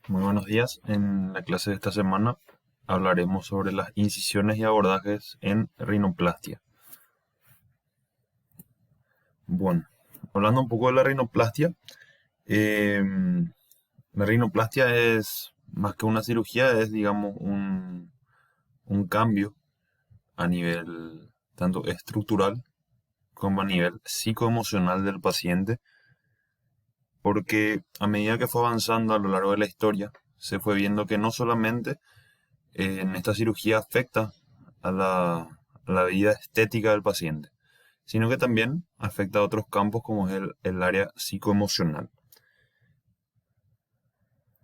Muy buenos días. En la clase de esta semana hablaremos sobre las incisiones y abordajes en rinoplastia. Bueno, hablando un poco de la rinoplastia, eh, la rinoplastia es más que una cirugía, es digamos un cambio a nivel tanto estructural como a nivel psicoemocional del paciente, porque a medida que fue avanzando a lo largo de la historia, se fue viendo que no solamente en esta cirugía afecta a la vida estética del paciente, sino que también afecta a otros campos como es el área psicoemocional.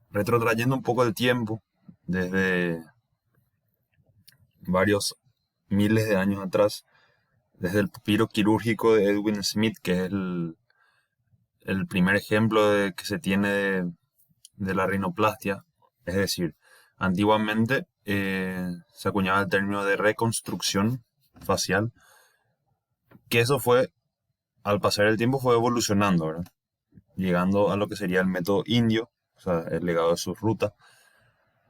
Retrotrayendo un poco el tiempo, desde varios miles de años atrás, desde el papiro quirúrgico de Edwin Smith, que es el primer ejemplo que se tiene de la rinoplastia, es decir, antiguamente se acuñaba el término de reconstrucción facial, que eso fue, al pasar el tiempo, fue evolucionando, ¿verdad? Llegando a lo que sería el método indio, o sea, el legado de su ruta,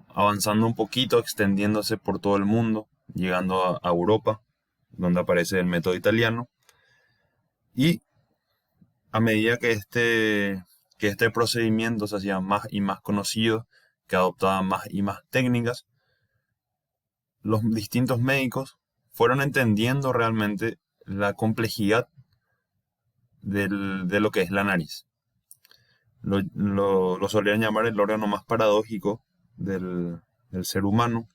avanzando un poquito, extendiéndose por todo el mundo, llegando a Europa, donde aparece el método italiano, y a medida que este procedimiento se hacía más y más conocido, que adoptaba más y más técnicas, los distintos médicos fueron entendiendo realmente la complejidad de lo que es la nariz. Lo solían llamar el órgano más paradójico del ser humano.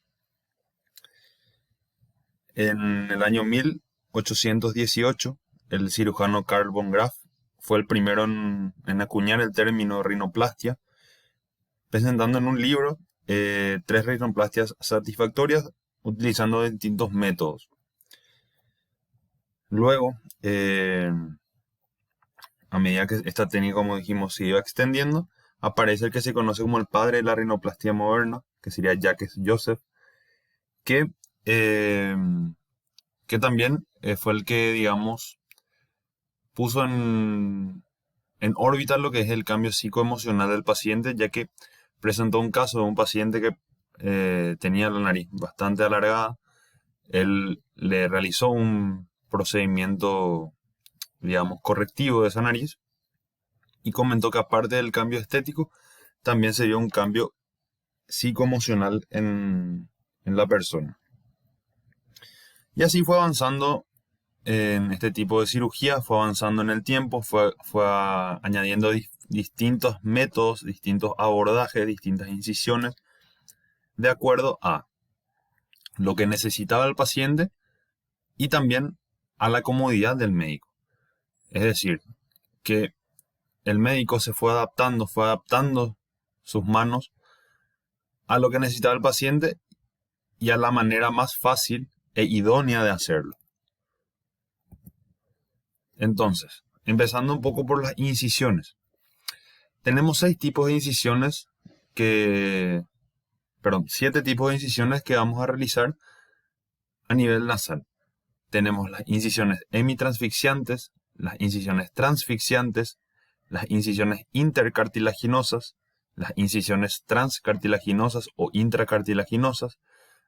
En el año 1818, el cirujano Carl von Graf fue el primero en acuñar el término rinoplastia, presentando en un libro tres rinoplastias satisfactorias utilizando distintos métodos. Luego, a medida que esta técnica, como dijimos, se iba extendiendo, aparece el que se conoce como el padre de la rinoplastia moderna, que sería Jacques Joseph, que, eh, que también fue el que, digamos, puso en órbita lo que es el cambio psicoemocional del paciente, ya que presentó un caso de un paciente que tenía la nariz bastante alargada. Él le realizó un procedimiento, digamos, correctivo de esa nariz y comentó que aparte del cambio estético, también se vio un cambio psicoemocional en la persona. Y así fue avanzando en este tipo de cirugía, fue avanzando en el tiempo, fue añadiendo distintos métodos, distintos abordajes, distintas incisiones, de acuerdo a lo que necesitaba el paciente y también a la comodidad del médico. Es decir, que el médico se fue adaptando sus manos a lo que necesitaba el paciente y a la manera más fácil e idónea de hacerlo. Entonces, empezando un poco por las incisiones. Tenemos que, siete tipos de incisiones que vamos a realizar a nivel nasal. Tenemos las incisiones hemitransfixiantes, las incisiones transfixiantes, las incisiones intercartilaginosas, las incisiones transcartilaginosas o intracartilaginosas,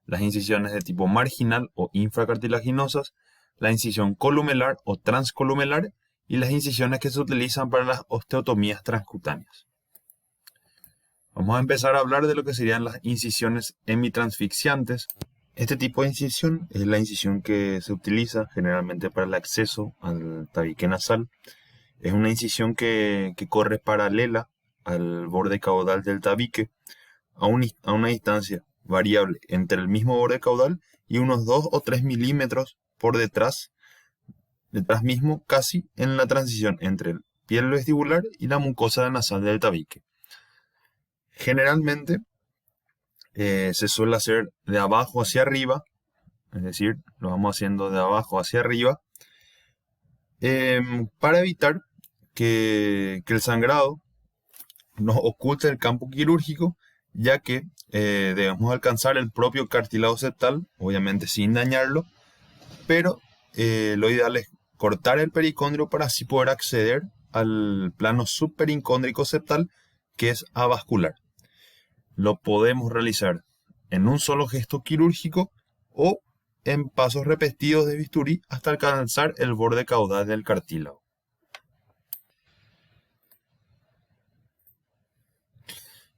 las incisiones de tipo marginal o infracartilaginosas, la incisión columelar o transcolumelar y las incisiones que se utilizan para las osteotomías transcutáneas. Vamos a empezar a hablar de lo que serían las incisiones hemitransfixiantes. Este tipo de incisión es la incisión que se utiliza generalmente para el acceso al tabique nasal. Es una incisión que corre paralela al borde caudal del tabique a una distancia variable entre el mismo borde caudal y unos 2 o 3 milímetros por detrás mismo, casi en la transición entre el piel vestibular y la mucosa nasal del tabique. Generalmente se suele hacer de abajo hacia arriba, es decir, lo vamos haciendo de abajo hacia arriba, para evitar que el sangrado nos oculte el campo quirúrgico, ya que debemos alcanzar el propio cartílago septal, obviamente sin dañarlo, pero lo ideal es cortar el pericondrio para así poder acceder al plano superincóndrico septal, que es avascular. lo podemos realizar en un solo gesto quirúrgico o en pasos repetidos de bisturí hasta alcanzar el borde caudal del cartílago.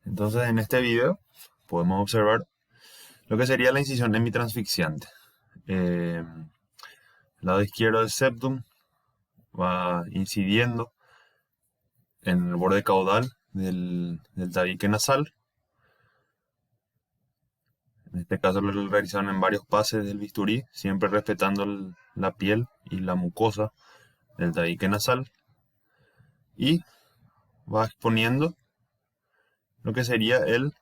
Entonces, en este video podemos observar lo que sería la incisión hemitransfixiante. El lado izquierdo del septum va incidiendo en el borde caudal del tabique nasal. En este caso lo realizaron en varios pases del bisturí, siempre respetando la piel y la mucosa del tabique nasal. Y va exponiendo lo que sería el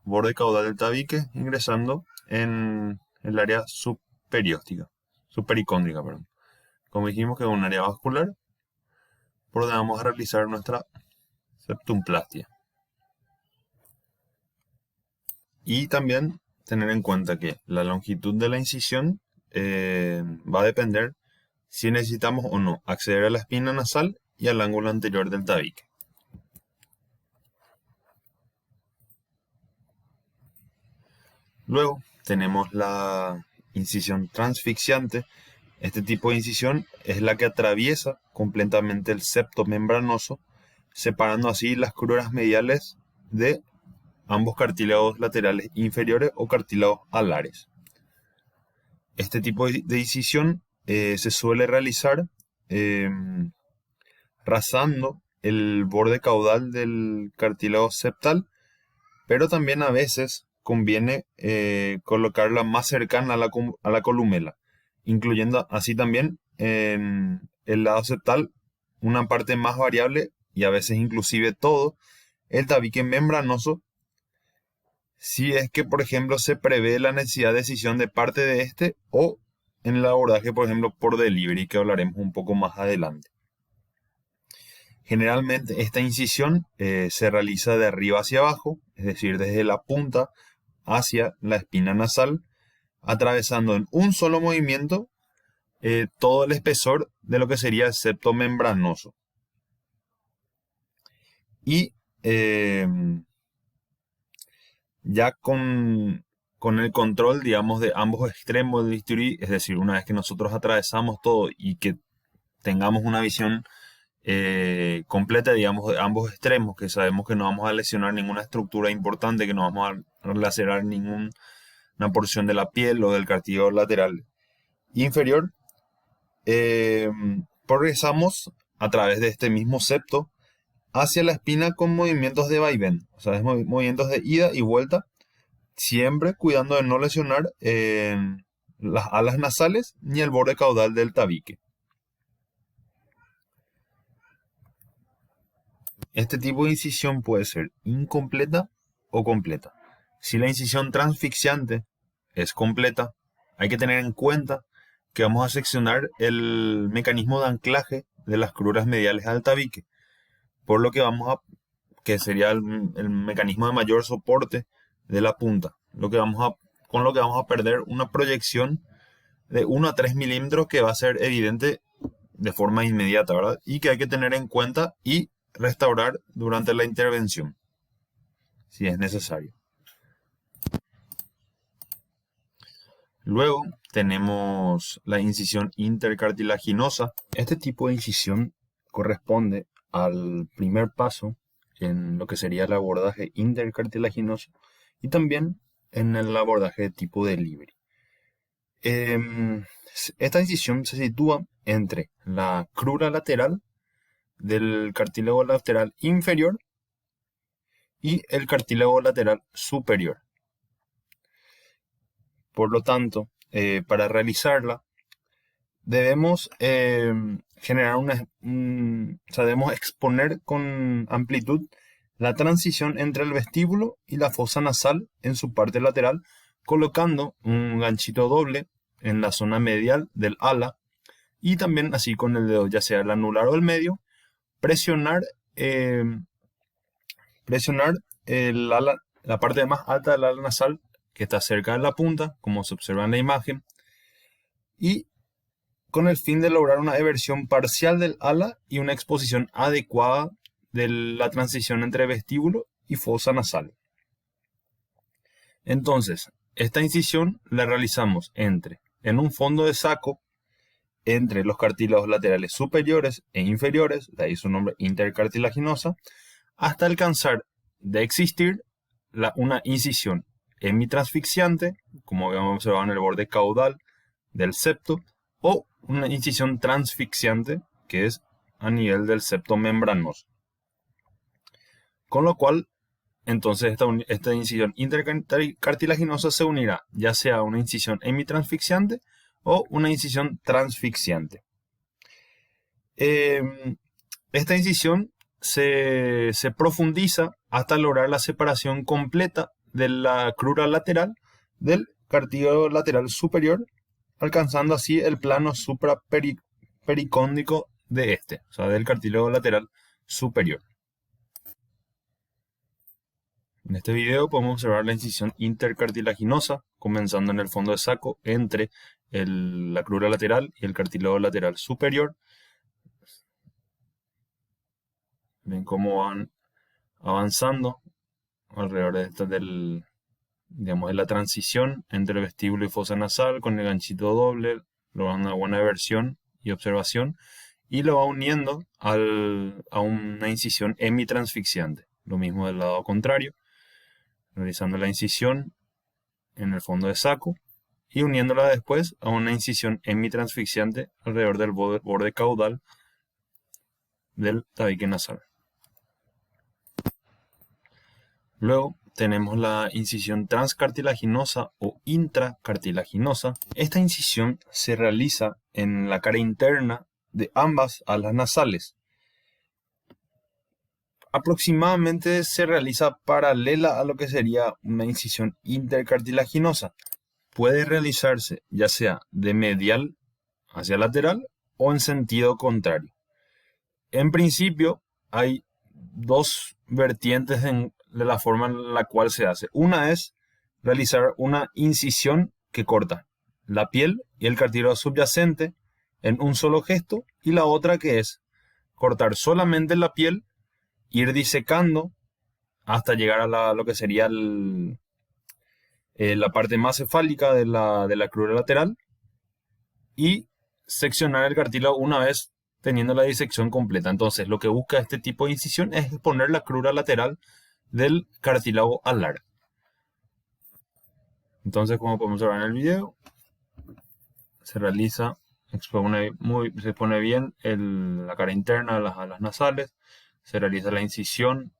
borde caudal del tabique, ingresando en el área supericóndrica, perdón. Como dijimos que es un área vascular, por donde vamos a realizar nuestra septumplastia. Y también tener en cuenta que la longitud de la incisión va a depender si necesitamos o no acceder a la espina nasal y al ángulo anterior del tabique. Luego tenemos la incisión transfixiante. Este tipo de incisión es la que atraviesa completamente el septo membranoso, separando así las cruras mediales de ambos cartílagos laterales inferiores o cartílagos alares. Este tipo de incisión se suele realizar rasando el borde caudal del cartílago septal, pero también a veces conviene colocarla más cercana a la columela, incluyendo así también en el lado septal una parte más variable y a veces inclusive todo el tabique membranoso, si es que por ejemplo se prevé la necesidad de decisión de parte de este o en el abordaje por ejemplo por delivery, que hablaremos un poco más adelante. Generalmente esta incisión se realiza de arriba hacia abajo, es decir, desde la punta hacia la espina nasal, atravesando en un solo movimiento todo el espesor de lo que sería el septo membranoso. Y ya con el control, digamos, de ambos extremos del bisturí, es decir, una vez que nosotros atravesamos todo y que tengamos una visión completa, digamos, de ambos extremos, que sabemos que no vamos a lesionar ninguna estructura importante, que no vamos a lacerar ninguna porción de la piel o del cartílago lateral inferior, progresamos a través de este mismo septo hacia la espina con movimientos de vaivén, o sea, movimientos de ida y vuelta, siempre cuidando de no lesionar las alas nasales ni el borde caudal del tabique. Este tipo de incisión puede ser incompleta o completa. Si la incisión transfixiante es completa, hay que tener en cuenta que vamos a seccionar el mecanismo de anclaje de las cruras mediales al tabique, por lo que que sería el mecanismo de mayor soporte de la punta, con lo que vamos a perder una proyección de 1 a 3 milímetros que va a ser evidente de forma inmediata, ¿verdad? Y que hay que tener en cuenta y restaurar durante la intervención, si es necesario. Luego tenemos la incisión intercartilaginosa. Este tipo de incisión corresponde al primer paso en lo que sería el abordaje intercartilaginoso y también en el abordaje de tipo delivery. Esta incisión se sitúa entre la crura lateral del cartílago lateral inferior y el cartílago lateral superior. Por lo tanto, para realizarla, debemos debemos exponer con amplitud la transición entre el vestíbulo y la fosa nasal en su parte lateral, colocando un ganchito doble en la zona medial del ala y también así con el dedo, ya sea el anular o el medio, presionar la parte más alta del ala nasal que está cerca de la punta, como se observa en la imagen, y con el fin de lograr una eversión parcial del ala y una exposición adecuada de la transición entre vestíbulo y fosa nasal. Entonces, esta incisión la realizamos en un fondo de saco, entre los cartílagos laterales superiores e inferiores, de ahí su nombre intercartilaginosa, hasta alcanzar de existir una incisión hemitransfixiante, como habíamos observado en el borde caudal del septo, o una incisión transfixiante, que es a nivel del septo membranoso. Con lo cual, entonces esta incisión intercartilaginosa se unirá ya sea a una incisión hemitransfixiante o una incisión transfixiante. Esta incisión se profundiza hasta lograr la separación completa de la crura lateral del cartílago lateral superior, alcanzando así el plano suprapericóndico de o sea, del cartílago lateral superior. En este video podemos observar la incisión intercartilaginosa, comenzando en el fondo de saco entre la crura lateral y el cartílago lateral superior. Ven cómo van avanzando alrededor de la transición entre vestíbulo y fosa nasal con el ganchito doble, logrando una buena versión y observación, y lo va uniendo a una incisión hemitransfixiante. Lo mismo del lado contrario, realizando la incisión en el fondo de saco y uniéndola después a una incisión hemitransfixiante alrededor del borde caudal del tabique nasal. Luego tenemos la incisión transcartilaginosa o intracartilaginosa. Esta incisión se realiza en la cara interna de ambas alas nasales. Aproximadamente se realiza paralela a lo que sería una incisión intercartilaginosa. Puede realizarse ya sea de medial hacia lateral o en sentido contrario. En principio hay dos vertientes de la forma en la cual se hace. Una es realizar una incisión que corta la piel y el cartílago subyacente en un solo gesto, y la otra que es cortar solamente la piel, ir disecando hasta llegar a lo que sería la parte más cefálica de la crura lateral y seccionar el cartílago una vez teniendo la disección completa. Entonces, lo que busca este tipo de incisión es exponer la crura lateral del cartílago alar. Entonces, como podemos ver en el video, se realiza, se expone bien la cara interna de las alas nasales, se realiza la incisión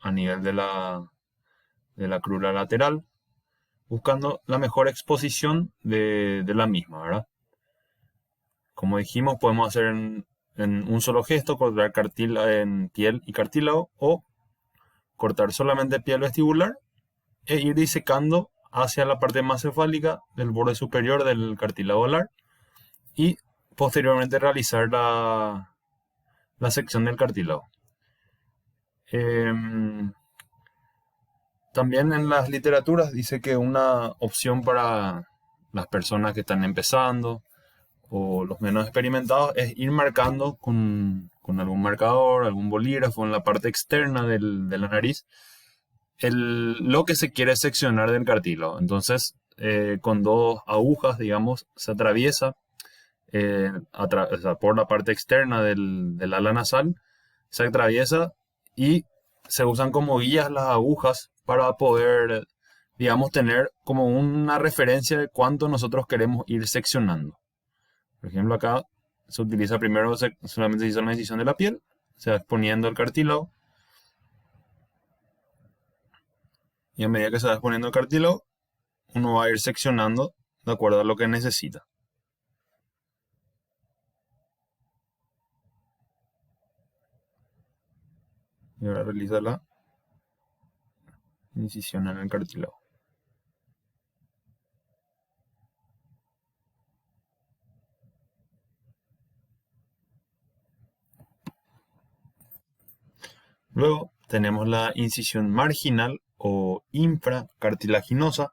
a nivel de la crura lateral, buscando la mejor exposición de la misma, ¿verdad? Como dijimos, podemos hacer en un solo gesto, cortar en piel y cartílago, o cortar solamente piel vestibular e ir disecando hacia la parte más cefálica del borde superior del cartílago alar y posteriormente realizar la sección del cartílago. También en las literaturas dice que una opción para las personas que están empezando o los menos experimentados es ir marcando con algún marcador, algún bolígrafo en la parte externa de la nariz lo que se quiere seccionar del cartílago. Entonces, con dos agujas, digamos, se atraviesa o sea, por la parte externa del ala nasal, se atraviesa y se usan como guías las agujas para poder, digamos, tener como una referencia de cuánto nosotros queremos ir seccionando. Por ejemplo, acá se utiliza primero, solamente se hizo una incisión de la piel, se va exponiendo el cartílago. Y a medida que se va exponiendo el cartílago, uno va a ir seccionando de acuerdo a lo que necesita. Y ahora realiza la incisión en el cartílago. Luego tenemos la incisión marginal o infracartilaginosa.